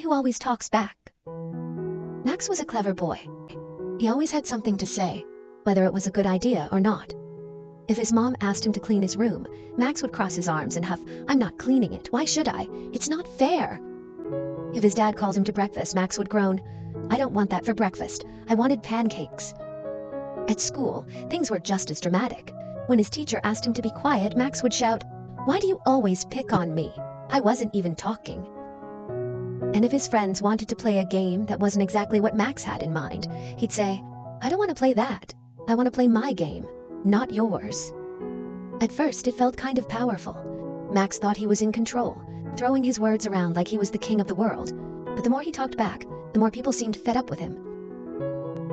who always talks back. Max was a clever boy. He always had something to say, whether it was a good idea or not. If his mom asked him to clean his room, Max would cross his arms and huff, "I'm not cleaning it. Why should I? It's not fair." If his dad called him to breakfast, Max would groan, "I don't want that for breakfast. I wanted pancakes." At school, things were just as dramatic. When his teacher asked him to be quiet, Max would shout, "Why do you always pick on me? I wasn't even talking." And if his friends wanted to play a game that wasn't exactly what Max had in mind, he'd say, "I don't want to play that. I want to play my game, not yours." At first, it felt kind of powerful. Max thought he was in control, throwing his words around like he was the king of the world. But the more he talked back, the more people seemed fed up with him.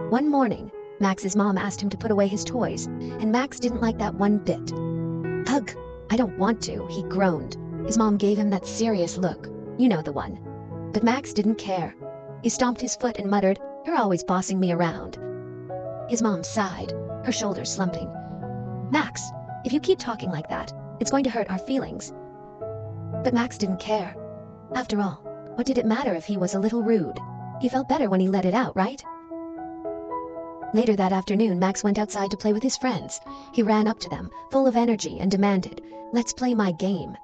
One morning, Max's mom asked him to put away his toys, and Max didn't like that one bit. "Ugh, I don't want to," he groaned. His mom gave him that serious look. You know the one. But Max didn't care. He stomped his foot and muttered, "You're always bossing me around." His mom sighed, her shoulders slumping. "Max, if you keep talking like that, it's going to hurt our feelings." But Max didn't care. After all, what did it matter if he was a little rude? He felt better when he let it out, right? Later that afternoon, Max went outside to play with his friends. He ran up to them, full of energy, and demanded, "Let's play my game."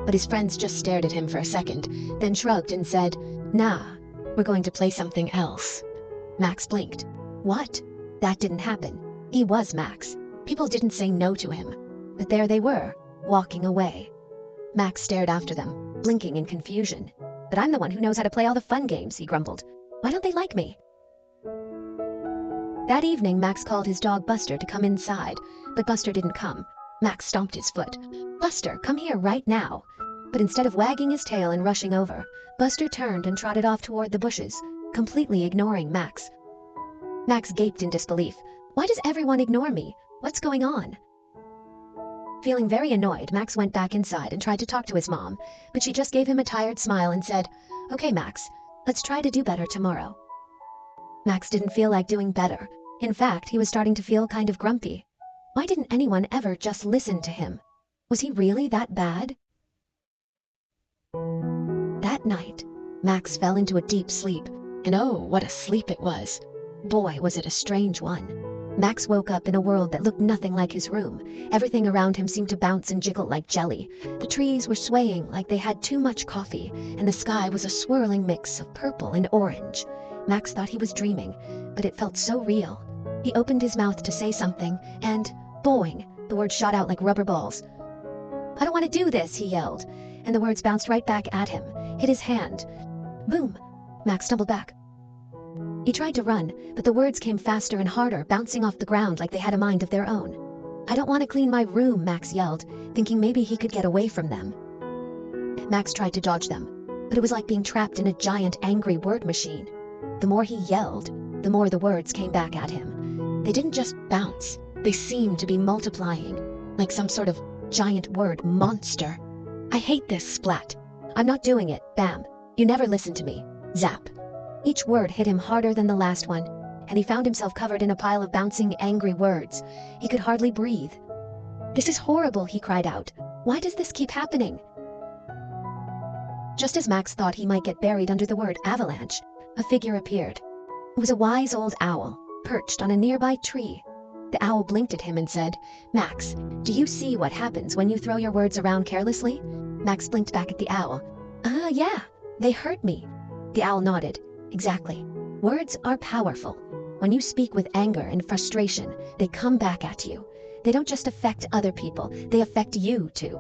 But his friends just stared at him for a second, then shrugged and said, "Nah, we're going to play something else." Max blinked. What? That didn't happen. He was Max. People didn't say no to him. But there they were, walking away. Max stared after them, blinking in confusion. "But I'm the one who knows how to play all the fun games," he grumbled. "Why don't they like me?" That evening, Max called his dog Buster to come inside, but Buster didn't come. Max stomped his foot. "Buster, come here right now." But instead of wagging his tail and rushing over, Buster turned and trotted off toward the bushes, completely ignoring Max. Max gaped in disbelief. "Why does everyone ignore me? What's going on?" Feeling very annoyed, Max went back inside and tried to talk to his mom, but she just gave him a tired smile and said, "Okay, Max, let's try to do better tomorrow." Max didn't feel like doing better. In fact, he was starting to feel kind of grumpy. Why didn't anyone ever just listen to him? Was he really that bad? That night, Max fell into a deep sleep, and oh, what a sleep it was. Boy, was it a strange one. Max woke up in a world that looked nothing like his room. Everything around him seemed to bounce and jiggle like jelly. The trees were swaying like they had too much coffee, and the sky was a swirling mix of purple and orange. Max thought he was dreaming, but it felt so real. He opened his mouth to say something, and boing, the words shot out like rubber balls. "I don't want to do this," he yelled, and the words bounced right back at him, hit his hand. Boom! Max stumbled back. He tried to run, but the words came faster and harder, bouncing off the ground like they had a mind of their own. "I don't want to clean my room," Max yelled, thinking maybe he could get away from them. Max tried to dodge them, but it was like being trapped in a giant angry word machine. The more he yelled, the more the words came back at him. They didn't just bounce, they seemed to be multiplying, like some sort of giant word monster. "I hate this," splat. "I'm not doing it," bam. "You never listen to me," zap. Each word hit him harder than the last one, and he found himself covered in a pile of bouncing, angry words. He could hardly breathe. "This is horrible," he cried out. "Why does this keep happening?" Just as Max thought he might get buried under the word avalanche, a figure appeared. It was a wise old owl, perched on a nearby tree. The owl blinked at him and said, "Max, do you see what happens when you throw your words around carelessly?" Max blinked back at the owl. Yeah, they hurt me." The owl nodded. "Exactly. Words are powerful. When you speak with anger and frustration, they come back at you. They don't just affect other people, they affect you too."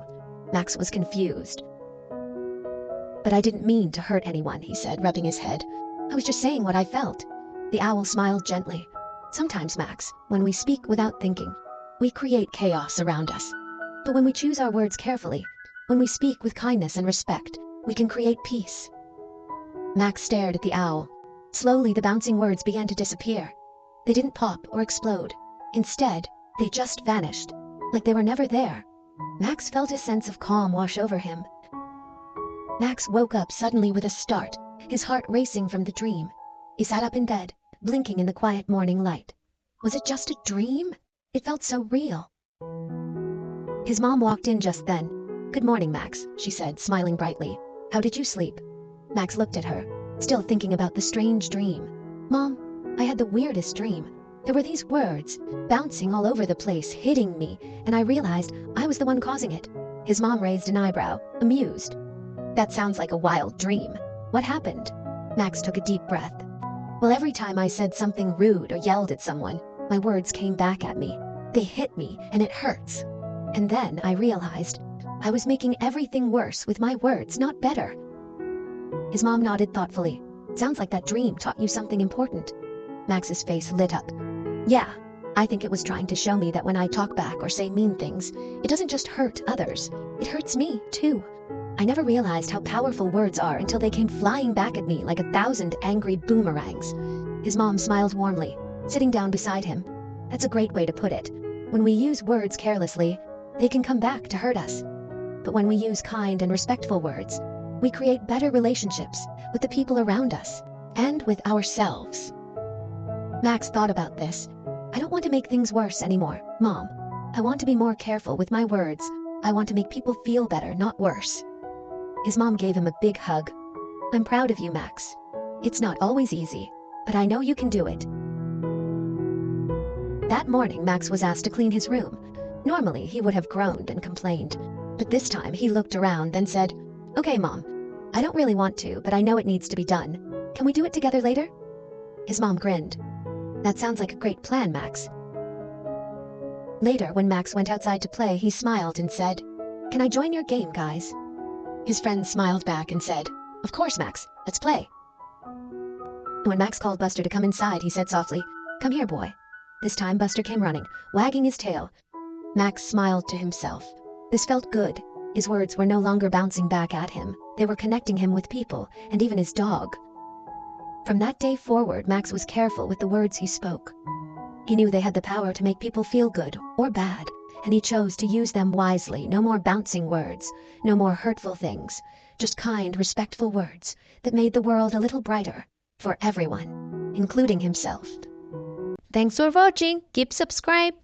Max was confused. "But I didn't mean to hurt anyone," he said, rubbing his head. "I was just saying what I felt." The owl smiled gently. "Sometimes, Max, when we speak without thinking, we create chaos around us. But when we choose our words carefully, when we speak with kindness and respect, we can create peace." Max stared at the owl. Slowly, the bouncing words began to disappear. They didn't pop or explode. Instead, they just vanished, like they were never there. Max felt a sense of calm wash over him. Max woke up suddenly with a start, his heart racing from the dream. He sat up in bed, blinking in the quiet morning light. Was it just a dream? It felt so real. His mom walked in just then. "Good morning, Max," she said, smiling brightly. "How did you sleep?" Max looked at her. still thinking about the strange dream. Mom, I had the weirdest dream. There were these words bouncing all over the place, hitting me, and I realized I was the one causing it. His mom raised an eyebrow, amused. That sounds like a wild dream. What happened? Max took a deep breath. Well, every time I said something rude or yelled at someone, my words came back at me. They hit me, and it hurts. And then I realized I was making everything worse with my words, not better. His mom nodded thoughtfully. Sounds like that dream taught you something important. Max's face lit up. Yeah, I think it was trying to show me that when I talk back or say mean things, it doesn't just hurt others. It hurts me, too. I never realized how powerful words are until they came flying back at me like 1,000 angry boomerangs. His mom smiled warmly, sitting down beside him. That's a great way to put it. When we use words carelessly, they can come back to hurt us. But when we use kind and respectful words, we create better relationships with the people around us and with ourselves. Max thought about this. I don't want to make things worse anymore, Mom. I want to be more careful with my words. I want to make people feel better, not worse. His mom gave him a big hug. I'm proud of you, Max. It's not always easy, but I know you can do it. That morning, Max was asked to clean his room. Normally, he would have groaned and complained, but this time he looked around then said, Okay, Mom, I don't really want to, but I know it needs to be done. Can we do it together later? His mom grinned. That sounds like a great plan, Max. Later, when Max went outside to play, he smiled and said, Can I join your game, guys? His friends smiled back and said, Of course, Max, let's play. When Max called Buster to come inside, he said softly, Come here, boy. This time Buster came running, wagging his tail. Max smiled to himself. This felt good. His words were no longer bouncing back at him. They were connecting him with people, and even his dog. From that day forward, Max was careful with the words he spoke. He knew they had the power to make people feel good or bad, and he chose to use them wisely. No more bouncing words, no more hurtful things, just kind, respectful words that made the world a little brighter for everyone, including himself. Thanks for watching. Keep subscribe.